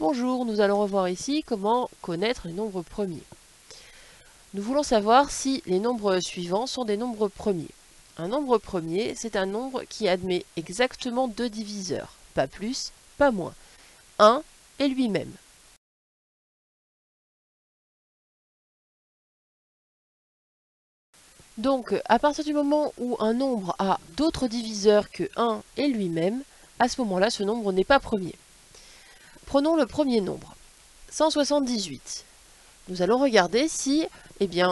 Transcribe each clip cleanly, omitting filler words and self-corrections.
Bonjour, nous allons revoir ici comment connaître les nombres premiers. Nous voulons savoir si les nombres suivants sont des nombres premiers. Un nombre premier, c'est un nombre qui admet exactement deux diviseurs, pas plus, pas moins, 1 et lui-même. Donc, à partir du moment où un nombre a d'autres diviseurs que 1 et lui-même, à ce moment-là, ce nombre n'est pas premier. Prenons le premier nombre, 178. Nous allons regarder si,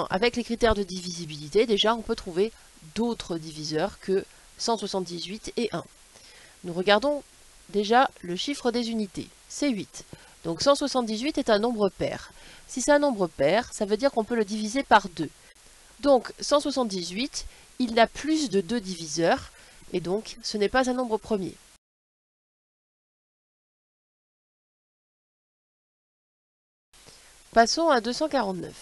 avec les critères de divisibilité, déjà on peut trouver d'autres diviseurs que 178 et 1. Nous regardons déjà le chiffre des unités, c'est 8. Donc 178 est un nombre pair. Si c'est un nombre pair, ça veut dire qu'on peut le diviser par 2. Donc 178, il a plus de 2 diviseurs, et donc ce n'est pas un nombre premier. Passons à 249.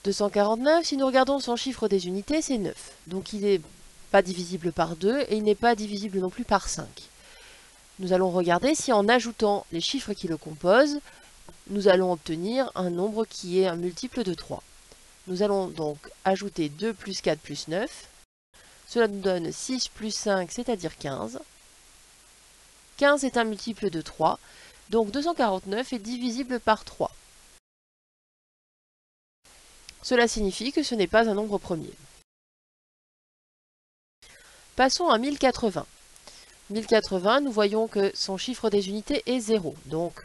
249, si nous regardons son chiffre des unités, c'est 9. Donc il n'est pas divisible par 2 et il n'est pas divisible non plus par 5. Nous allons regarder si en ajoutant les chiffres qui le composent, nous allons obtenir un nombre qui est un multiple de 3. Nous allons donc ajouter 2 plus 4 plus 9. Cela nous donne 6 plus 5, c'est-à-dire 15. 15 est un multiple de 3, donc 249 est divisible par 3. Cela signifie que ce n'est pas un nombre premier. Passons à 1080. 1080, nous voyons que son chiffre des unités est 0. Donc,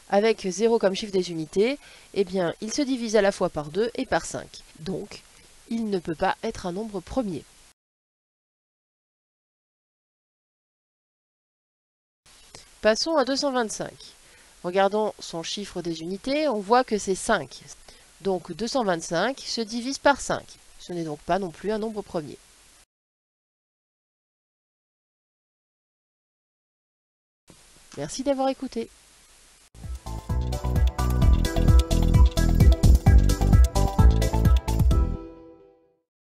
avec 0 comme chiffre des unités, il se divise à la fois par 2 et par 5. Donc, il ne peut pas être un nombre premier. Passons à 225. Regardons son chiffre des unités, on voit que c'est 5. Donc 225 se divise par 5. Ce n'est donc pas non plus un nombre premier. Merci d'avoir écouté.